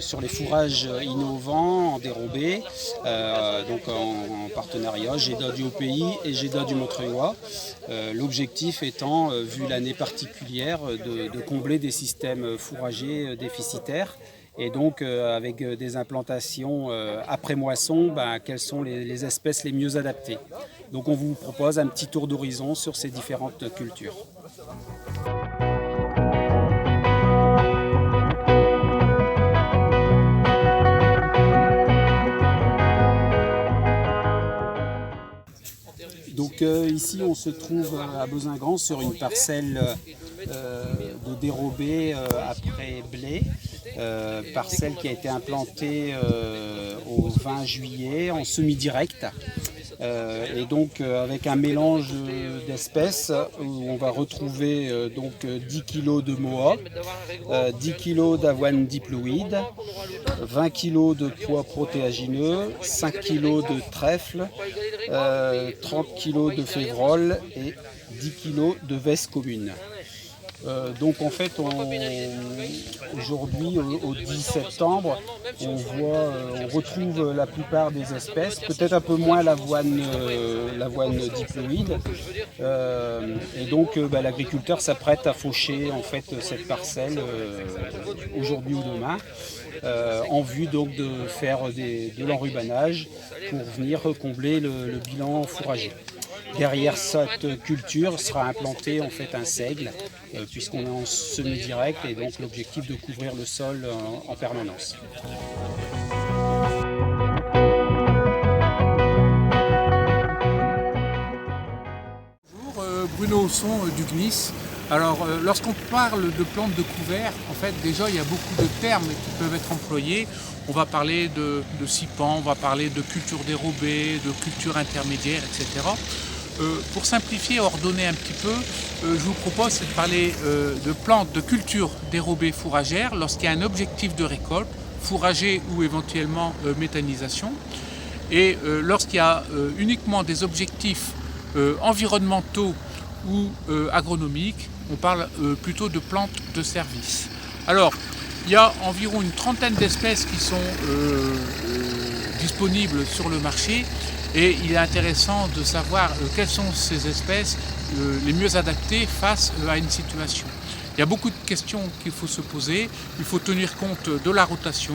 sur les fourrages innovants en dérobé, donc en partenariat GEDA du Haut-Pays et GEDA du Montreuilois. L'objectif étant, vu l'année particulière, de combler des systèmes fourragers déficitaires. Et donc, avec des implantations après moisson, quelles sont les espèces les mieux adaptées. Donc, on vous propose un petit tour d'horizon sur ces différentes cultures. Donc ici on se trouve à Bezingrand sur une parcelle de dérobé après blé, parcelle qui a été implantée au 20 juillet en semi-direct. Et donc avec un mélange d'espèces où on va retrouver 10 kg de moa, 10 kg d'avoine diploïde, 20 kg de pois protéagineux, 5 kg de trèfle, 30 kg de févrole et 10 kg de veste commune. Donc en fait, aujourd'hui, au 10 septembre, on retrouve la plupart des espèces, peut-être un peu moins l'avoine diploïde. Et donc l'agriculteur s'apprête à faucher en fait cette parcelle aujourd'hui ou demain, en vue donc de faire de l'enrubanage pour venir combler le bilan fourrager. Derrière cette culture sera implanté en fait un seigle, puisqu'on est en semi-direct et donc l'objectif de couvrir le sol en permanence. Bonjour, Bruno Hausson du CNIS. Alors, lorsqu'on parle de plantes de couvert, en fait, déjà, il y a beaucoup de termes qui peuvent être employés. On va parler de cipan, on va parler de culture dérobée, de culture intermédiaire, etc. Pour simplifier et ordonner un petit peu, je vous propose de parler de plantes de culture dérobée fourragère lorsqu'il y a un objectif de récolte, fourrager ou éventuellement méthanisation. Et lorsqu'il y a uniquement des objectifs environnementaux ou agronomiques, on parle plutôt de plantes de service. Alors, il y a environ une trentaine d'espèces qui sont disponibles sur le marché et il est intéressant de savoir quelles sont ces espèces les mieux adaptées face à une situation. Il y a beaucoup de questions qu'il faut se poser. Il faut tenir compte de la rotation,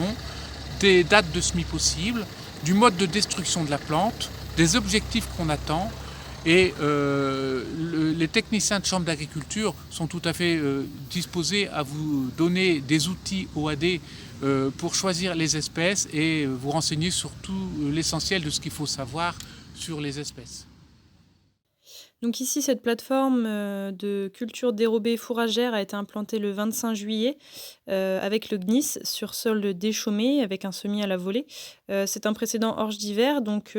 des dates de semis possibles, du mode de destruction de la plante, des objectifs qu'on attend. Et les techniciens de chambre d'agriculture sont tout à fait disposés à vous donner des outils OAD pour choisir les espèces et vous renseigner sur tout l'essentiel de ce qu'il faut savoir sur les espèces. Donc ici, cette plateforme de culture dérobée fourragère a été implantée le 25 juillet avec le CNIS sur sol déchaumé avec un semis à la volée. C'est un précédent orge d'hiver, donc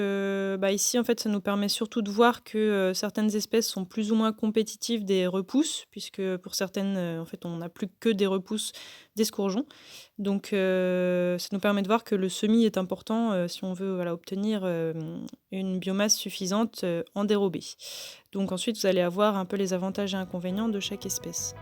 ici, en fait, ça nous permet surtout de voir que certaines espèces sont plus ou moins compétitives des repousses, puisque pour certaines, en fait, on n'a plus que des repousses d'escourgeons. Donc ça nous permet de voir que le semis est important si on veut obtenir une biomasse suffisante en dérobé. Donc ensuite, vous allez avoir un peu les avantages et inconvénients de chaque espèce.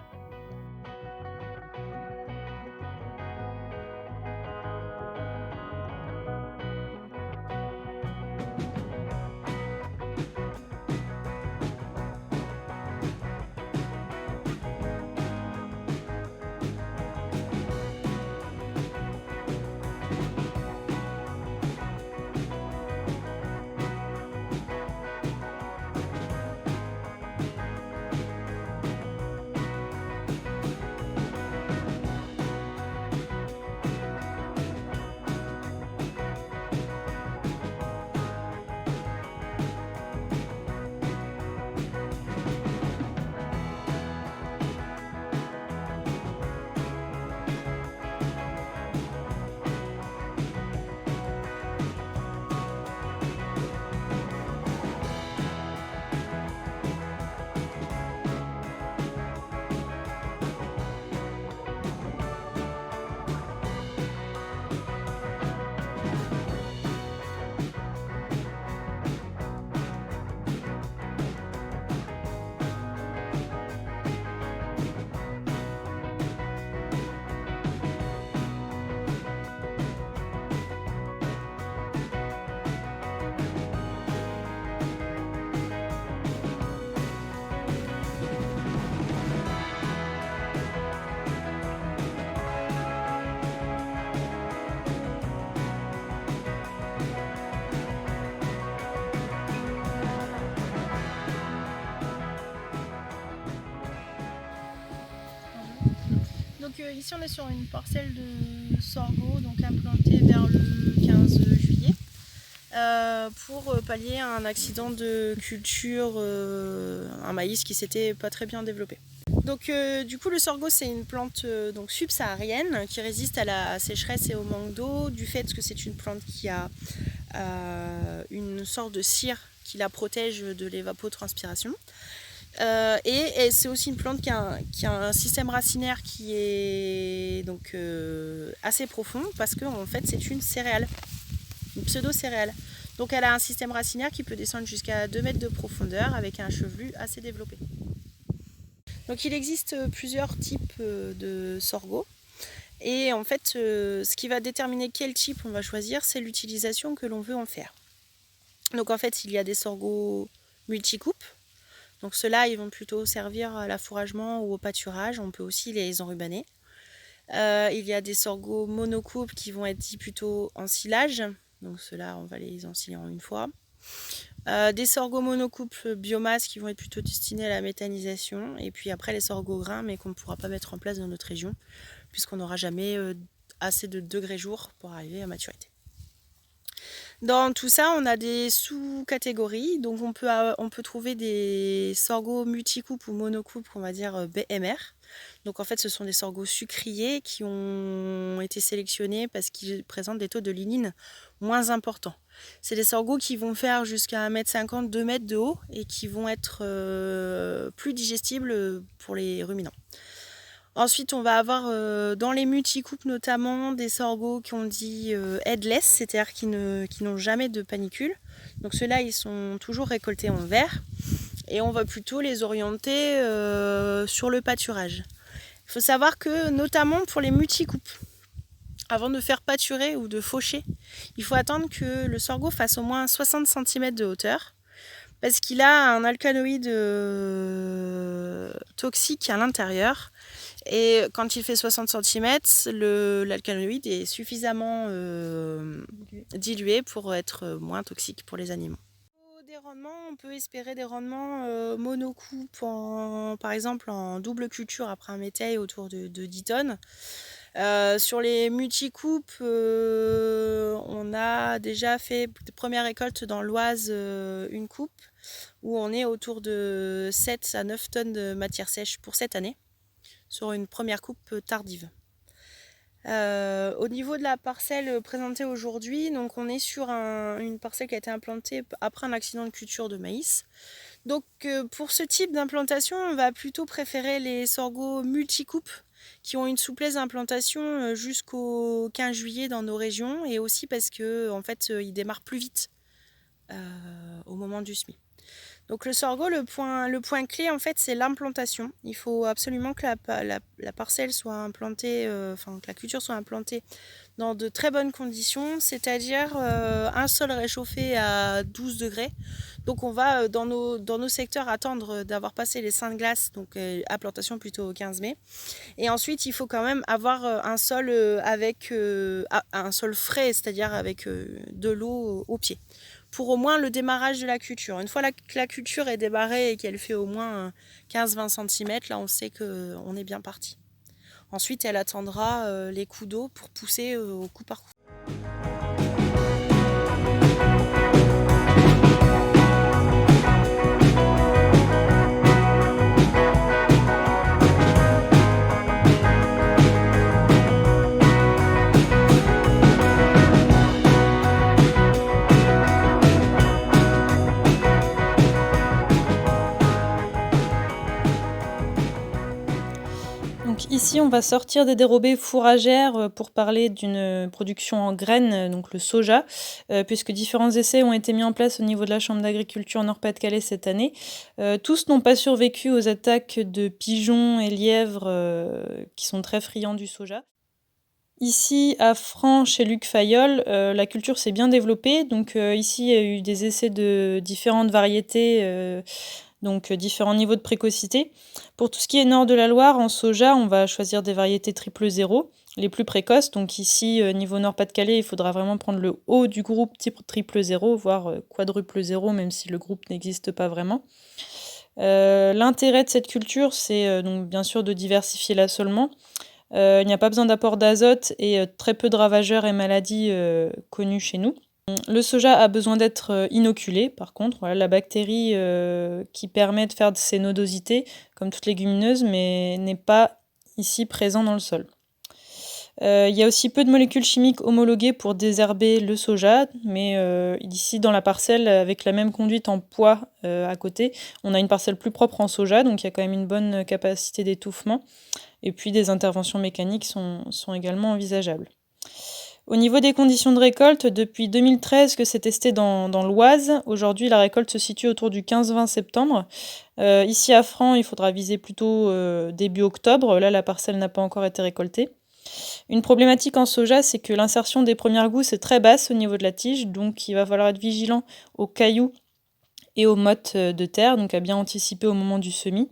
Donc ici on est sur une parcelle de sorgho donc implantée vers le 15 juillet pour pallier à un accident de culture, un maïs qui s'était pas très bien développé. Donc du coup le sorgho c'est une plante donc subsaharienne qui résiste à la sécheresse et au manque d'eau du fait que c'est une plante qui a une sorte de cire qui la protège de l'évapotranspiration. Et c'est aussi une plante qui a un système racinaire qui est donc assez profond parce que en fait c'est une céréale, une pseudo-céréale. Donc elle a un système racinaire qui peut descendre jusqu'à 2 mètres de profondeur avec un chevelu assez développé. Donc il existe plusieurs types de sorgho. Et en fait, ce qui va déterminer quel type on va choisir, c'est l'utilisation que l'on veut en faire. Donc en fait, il y a des sorgho multicoupes. Donc ceux-là, ils vont plutôt servir à l'affouragement ou au pâturage. On peut aussi les enrubanner. Il y a des sorgho monocoupes qui vont être dits plutôt en silage. Donc ceux-là, on va les ensiler en une fois. Des sorgho monocoupes biomasse qui vont être plutôt destinés à la méthanisation. Et puis après, les sorgho grains, mais qu'on ne pourra pas mettre en place dans notre région, puisqu'on n'aura jamais assez de degrés jour pour arriver à maturité. Dans tout ça, on a des sous-catégories. Donc on peut trouver des sorgho multicoupes ou monocoupes, on va dire BMR. Donc en fait, ce sont des sorgho sucriers qui ont été sélectionnés parce qu'ils présentent des taux de lignine moins importants. C'est des sorgho qui vont faire jusqu'à 1,50 m, 2 mètres de haut et qui vont être plus digestibles pour les ruminants. Ensuite, on va avoir dans les multicoupes notamment des sorgho qui ont dit headless, c'est-à-dire qui n'ont jamais de panicule. Donc ceux-là, ils sont toujours récoltés en verre et on va plutôt les orienter sur le pâturage. Il faut savoir que notamment pour les multicoupes, avant de faire pâturer ou de faucher, il faut attendre que le sorgho fasse au moins 60 cm de hauteur parce qu'il a un alcaloïde toxique à l'intérieur. Et quand il fait 60 cm, l'alcaloïde est suffisamment dilué pour être moins toxique pour les animaux. Des rendements, on peut espérer des rendements monocoupes, par exemple en double culture après un métail autour de 10 tonnes. Sur les multicoupes, on a déjà fait des premières récoltes dans l'Oise, une coupe, où on est autour de 7 à 9 tonnes de matière sèche pour cette année, sur une première coupe tardive. Au niveau de la parcelle présentée aujourd'hui, donc on est sur une parcelle qui a été implantée après un accident de culture de maïs. Donc pour ce type d'implantation, on va plutôt préférer les sorgho multicoupes qui ont une souplesse d'implantation jusqu'au 15 juillet dans nos régions et aussi parce que en fait, ils démarrent plus vite au moment du semis. Donc le sorgho, le point clé en fait, c'est l'implantation. Il faut absolument que la parcelle soit implantée, que la culture soit implantée dans de très bonnes conditions, c'est-à-dire un sol réchauffé à 12 degrés. Donc on va dans nos secteurs attendre d'avoir passé les seins de glace, donc implantation plutôt au 15 mai. Et ensuite il faut quand même avoir un sol avec un sol frais, c'est-à-dire avec de l'eau au pied, pour au moins le démarrage de la culture. Une fois que la culture est démarrée et qu'elle fait au moins 15-20 cm, là on sait qu'on est bien parti. Ensuite elle attendra les coups d'eau pour pousser au coup par coup. Donc ici, on va sortir des dérobées fourragères pour parler d'une production en graines, donc le soja, puisque différents essais ont été mis en place au niveau de la Chambre d'agriculture Nord-Pas-de-Calais cette année. Tous n'ont pas survécu aux attaques de pigeons et lièvres qui sont très friands du soja. Ici, à Franc, chez Luc Fayolle, la culture s'est bien développée. Donc ici, il y a eu des essais de différentes variétés, donc différents niveaux de précocité. Pour tout ce qui est nord de la Loire, en soja, on va choisir des variétés triple 0, les plus précoces. Donc ici, niveau Nord-Pas-de-Calais, il faudra vraiment prendre le haut du groupe type triple 0, voire quadruple 0, même si le groupe n'existe pas vraiment. L'intérêt de cette culture, c'est donc bien sûr de diversifier l'assolement. Il n'y a pas besoin d'apport d'azote et très peu de ravageurs et maladies connus chez nous. Le soja a besoin d'être inoculé, par contre. Voilà, la bactérie qui permet de faire de ces nodosités, comme toute légumineuse, mais n'est pas ici présent dans le sol. Il y a aussi peu de molécules chimiques homologuées pour désherber le soja, mais ici dans la parcelle, avec la même conduite en poids à côté, on a une parcelle plus propre en soja, donc il y a quand même une bonne capacité d'étouffement. Et puis des interventions mécaniques sont également envisageables. Au niveau des conditions de récolte, depuis 2013 que c'est testé dans l'Oise, aujourd'hui la récolte se situe autour du 15-20 septembre. Ici à Franc, il faudra viser plutôt début octobre, là la parcelle n'a pas encore été récoltée. Une problématique en soja, c'est que l'insertion des premières gousses est très basse au niveau de la tige, donc il va falloir être vigilant aux cailloux et aux mottes de terre, donc à bien anticiper au moment du semis.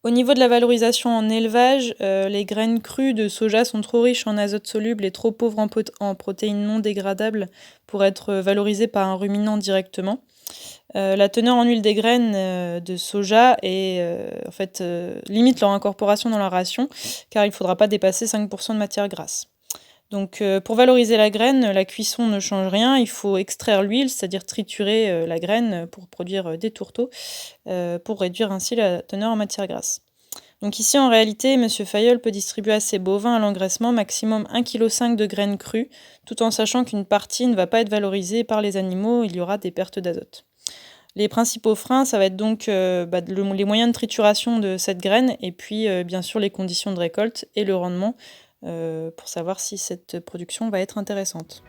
Au niveau de la valorisation en élevage, les graines crues de soja sont trop riches en azote soluble et trop pauvres en protéines non dégradables pour être valorisées par un ruminant directement. La teneur en huile des graines de soja limite leur incorporation dans la ration, car il ne faudra pas dépasser 5% de matière grasse. Donc pour valoriser la graine, la cuisson ne change rien, il faut extraire l'huile, c'est-à-dire triturer la graine pour produire des tourteaux, pour réduire ainsi la teneur en matière grasse. Donc ici en réalité, M. Fayolle peut distribuer à ses bovins à l'engraissement maximum 1,5 kg de graines crues, tout en sachant qu'une partie ne va pas être valorisée par les animaux, il y aura des pertes d'azote. Les principaux freins, ça va être donc les moyens de trituration de cette graine et puis bien sûr les conditions de récolte et le rendement pour savoir si cette production va être intéressante.